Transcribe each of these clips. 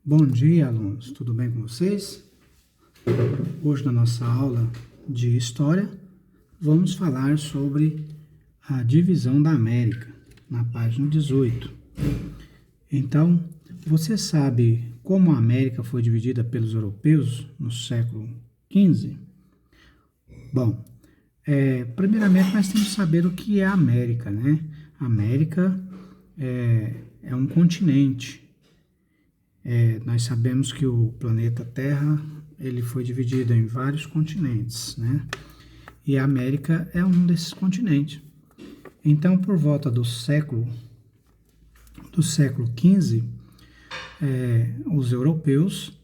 Bom dia, alunos. Tudo bem com vocês? Hoje, na nossa aula de História, vamos falar sobre a divisão da América, na página 18. Então, você sabe como a América foi dividida pelos europeus no século XV? Bom, primeiramente nós temos que saber o que é a América, né? A América é um continente. Nós sabemos que o planeta Terra ele foi dividido em vários continentes, né? E a América é um desses continentes. Então, por volta do século XV, os europeus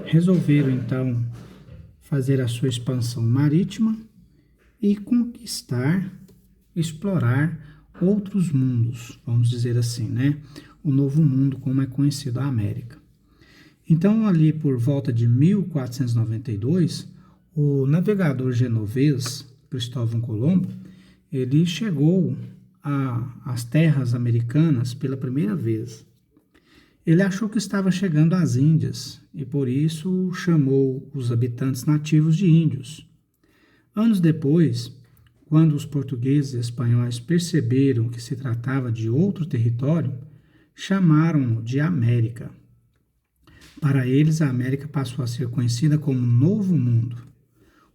resolveram então fazer a sua expansão marítima e conquistar, explorar outros mundos, vamos dizer assim, né? O Novo Mundo, como é conhecido a América. Então, ali por volta de 1492, o navegador genovês Cristóvão Colombo, ele chegou às terras americanas pela primeira vez. Ele achou que estava chegando às Índias e por isso chamou os habitantes nativos de índios. Anos depois, quando os portugueses e espanhóis perceberam que se tratava de outro território, chamaram-no de América. Para eles, a América passou a ser conhecida como Novo Mundo.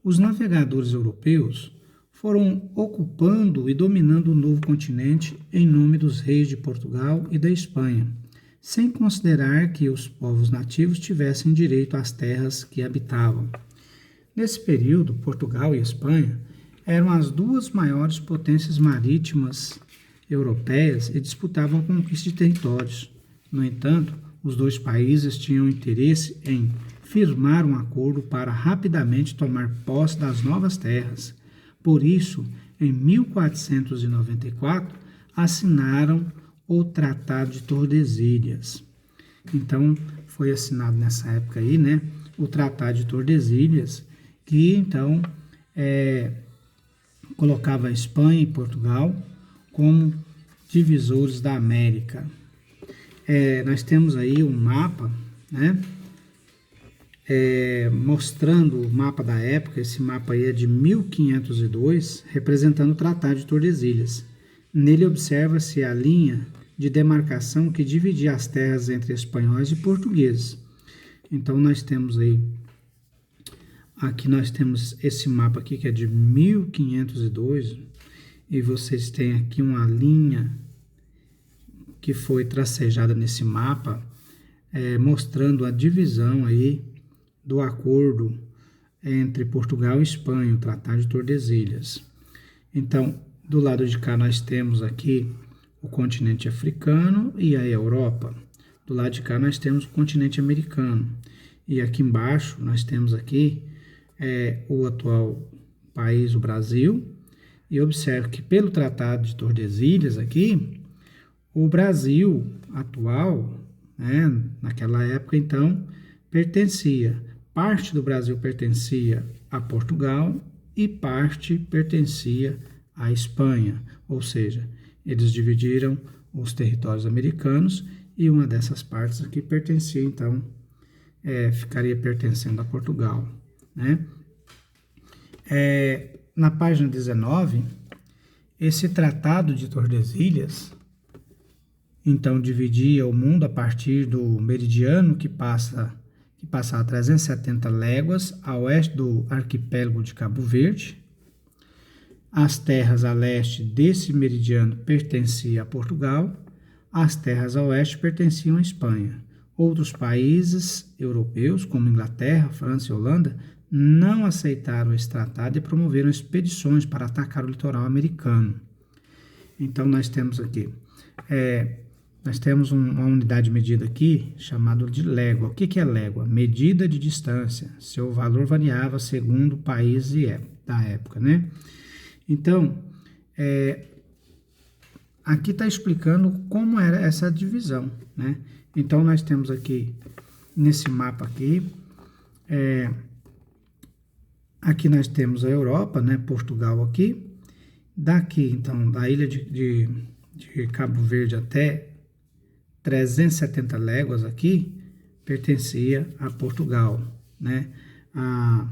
Os navegadores europeus foram ocupando e dominando o novo continente em nome dos reis de Portugal e da Espanha, sem considerar que os povos nativos tivessem direito às terras que habitavam. Nesse período, Portugal e Espanha eram as duas maiores potências marítimas europeias e disputavam a conquista de territórios. No entanto, os dois países tinham interesse em firmar um acordo para rapidamente tomar posse das novas terras. Por isso, em 1494, assinaram o Tratado de Tordesilhas. Então, foi assinado nessa época aí, né, o Tratado de Tordesilhas, que então colocava a Espanha e Portugal como divisores da América. Nós temos aí um mapa, né, mostrando o mapa da época. Esse mapa aí é de 1502, representando o Tratado de Tordesilhas. Nele observa-se a linha de demarcação que dividia as terras entre espanhóis e portugueses. Então nós temos aí, aqui nós temos esse mapa aqui que é de 1502, e vocês têm aqui uma linha que foi tracejada nesse mapa, mostrando a divisão aí do acordo entre Portugal e Espanha, o Tratado de Tordesilhas. Então, do lado de cá nós temos aqui o continente africano e a Europa. Do lado de cá nós temos o continente americano. E aqui embaixo nós temos aqui o atual país, o Brasil. E observe que pelo Tratado de Tordesilhas aqui, o Brasil atual, né, naquela época então, parte do Brasil pertencia a Portugal e parte pertencia à Espanha, ou seja, eles dividiram os territórios americanos e uma dessas partes aqui pertencia então, ficaria pertencendo a Portugal, né? Na página 19, esse Tratado de Tordesilhas, então, dividia o mundo a partir do meridiano que passa a 370 léguas a oeste do arquipélago de Cabo Verde. As terras a leste desse meridiano pertenciam a Portugal, as terras a oeste pertenciam à Espanha. Outros países europeus, como Inglaterra, França e Holanda, não aceitaram esse tratado e promoveram expedições para atacar o litoral americano. Então, nós temos aqui, nós temos uma unidade de medida aqui chamada de légua. O que é légua? Medida de distância. Seu valor variava segundo o país da época, né? Então, aqui está explicando como era essa divisão, né? Então, nós temos aqui, nesse mapa aqui, aqui nós temos a Europa, né? Portugal aqui. Daqui, então, da ilha de Cabo Verde até 370 léguas aqui pertencia a Portugal, né? A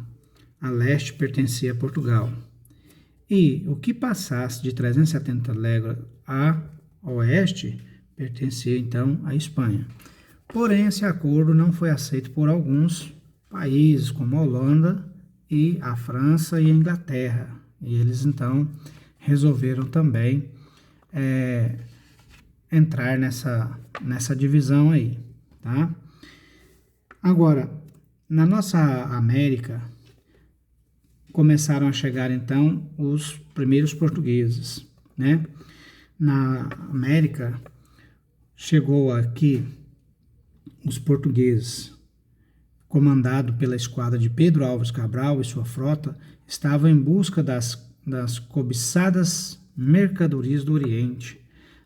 leste pertencia a Portugal. E o que passasse de 370 léguas a oeste pertencia então à Espanha. Porém, esse acordo não foi aceito por alguns países, como a Holanda e a França e a Inglaterra. E eles então resolveram também entrar nessa divisão aí, tá? Agora, na nossa América, começaram a chegar então os primeiros portugueses, né? Na América, chegou aqui os portugueses, comandado pela esquadra de Pedro Álvares Cabral e sua frota, estavam em busca das cobiçadas mercadorias do Oriente.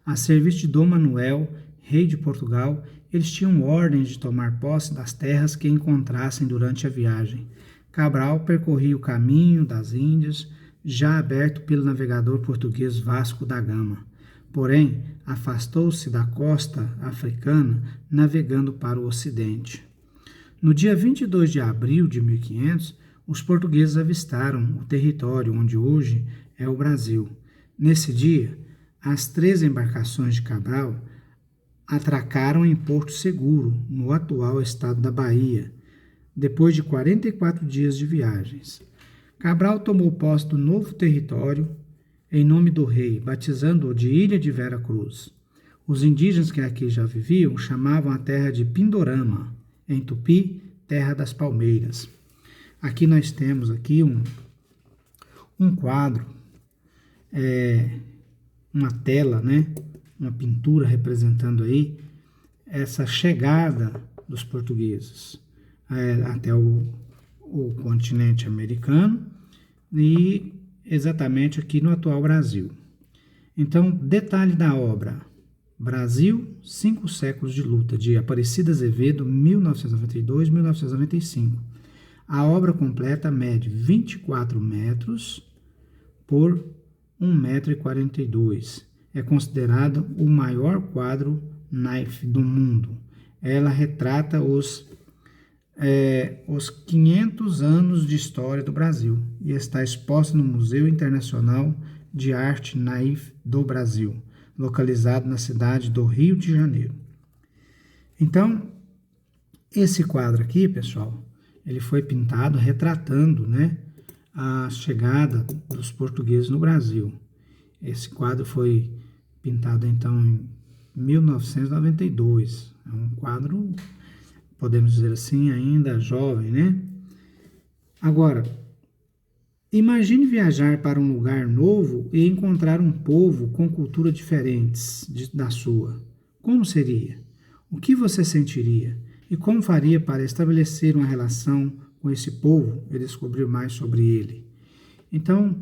A serviço de Dom Manuel, rei de Portugal, eles tinham ordens de tomar posse das terras que encontrassem durante a viagem. Cabral percorria o caminho das Índias, já aberto pelo navegador português Vasco da Gama. Porém, afastou-se da costa africana, navegando para o ocidente. No dia 22 de abril de 1500, os portugueses avistaram o território onde hoje é o Brasil. Nesse dia, as 3 embarcações de Cabral atracaram em Porto Seguro, no atual estado da Bahia, depois de 44 dias de viagens. Cabral tomou posse do novo território em nome do rei, batizando-o de Ilha de Vera Cruz. Os indígenas que aqui já viviam chamavam a terra de Pindorama, em Tupi, terra das palmeiras. Aqui nós temos aqui um quadro, uma tela, né? Uma pintura representando aí essa chegada dos portugueses até o continente americano e exatamente aqui no atual Brasil. Então, detalhe da obra: Brasil, 5 séculos de luta, de Aparecida Azevedo, 1992-1995. A obra completa mede 24 metros por 1,42 m. É considerado o maior quadro naif do mundo. Ela retrata os 500 anos de história do Brasil e está exposta no Museu Internacional de Arte Naif do Brasil, localizado na cidade do Rio de Janeiro. Então, esse quadro aqui, pessoal, ele foi pintado retratando, né, a chegada dos portugueses no Brasil. Esse quadro foi pintado, então, em 1992. É um quadro, podemos dizer assim, ainda jovem, né? Agora, imagine viajar para um lugar novo e encontrar um povo com cultura diferentes da sua. Como seria? O que você sentiria? E como faria para estabelecer uma relação com esse povo e descobrir mais sobre ele? Então,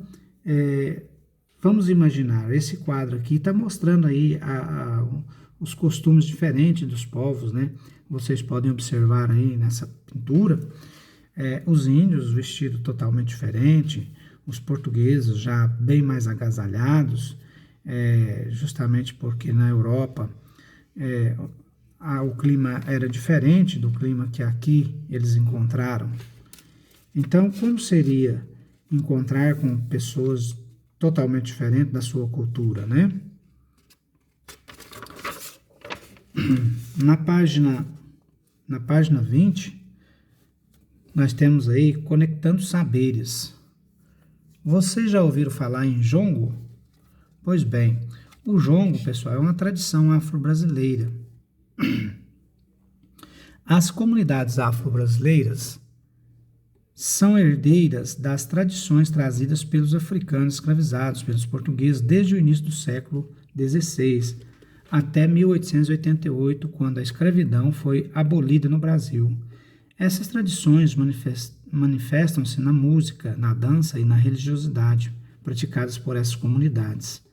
vamos imaginar, esse quadro aqui está mostrando aí os costumes diferentes dos povos, né? Vocês podem observar aí nessa pintura os índios vestidos totalmente diferente, os portugueses já bem mais agasalhados, justamente porque na Europa o clima era diferente do clima que aqui eles encontraram. Então, como seria encontrar com pessoas totalmente diferentes da sua cultura, né? Na página 20, nós temos aí Conectando Saberes. Vocês já ouviram falar em jongo? Pois bem, o jongo, pessoal, é uma tradição afro-brasileira. As comunidades afro-brasileiras são herdeiras das tradições trazidas pelos africanos escravizados pelos portugueses desde o início do século XVI até 1888, quando a escravidão foi abolida no Brasil. Essas tradições manifestam-se na música, na dança e na religiosidade praticadas por essas comunidades.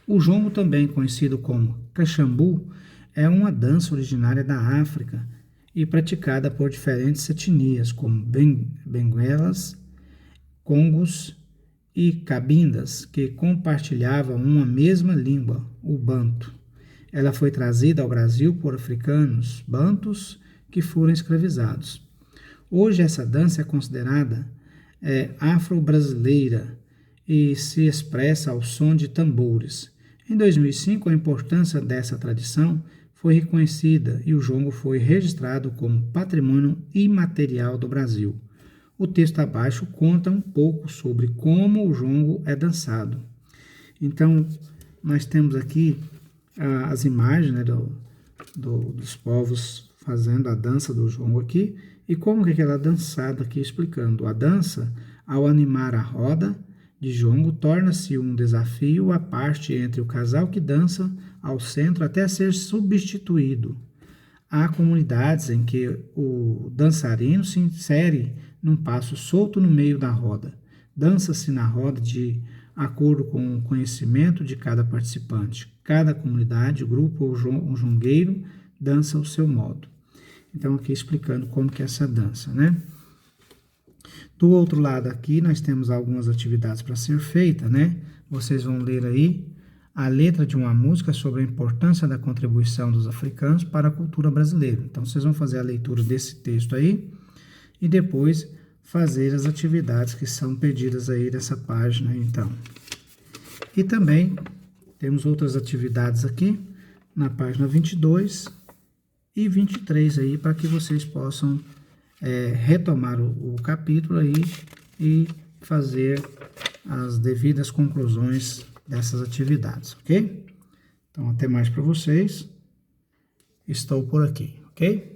O jongo, também conhecido como caxambu, é uma dança originária da África e praticada por diferentes etnias, como benguelas, congos e cabindas, que compartilhavam uma mesma língua, o banto. Ela foi trazida ao Brasil por africanos, bantus, que foram escravizados. Hoje essa dança é considerada afro-brasileira e se expressa ao som de tambores. Em 2005, a importância dessa tradição foi reconhecida e o jongo foi registrado como Patrimônio Imaterial do Brasil. O texto abaixo conta um pouco sobre como o jongo é dançado. Então, nós temos aqui as imagens, né, dos povos fazendo a dança do jongo aqui, e como que ela é dançada aqui, explicando. A dança, ao animar a roda de jongo, torna-se um desafio à parte entre o casal que dança ao centro até ser substituído. Há comunidades em que o dançarino se insere num passo solto no meio da roda. Dança-se na roda de acordo com o conhecimento de cada participante. Cada comunidade, grupo ou jongueiro dança ao seu modo. Então, aqui explicando como que é essa dança, né? Do outro lado aqui, nós temos algumas atividades para ser feita, né? Vocês vão ler aí a letra de uma música sobre a importância da contribuição dos africanos para a cultura brasileira. Então, vocês vão fazer a leitura desse texto aí e depois fazer as atividades que são pedidas aí dessa página, então. E também temos outras atividades aqui na página 22 e 23 aí, para que vocês possam retomar o capítulo aí e fazer as devidas conclusões dessas atividades, ok? Então, até mais para vocês. Estou por aqui, ok?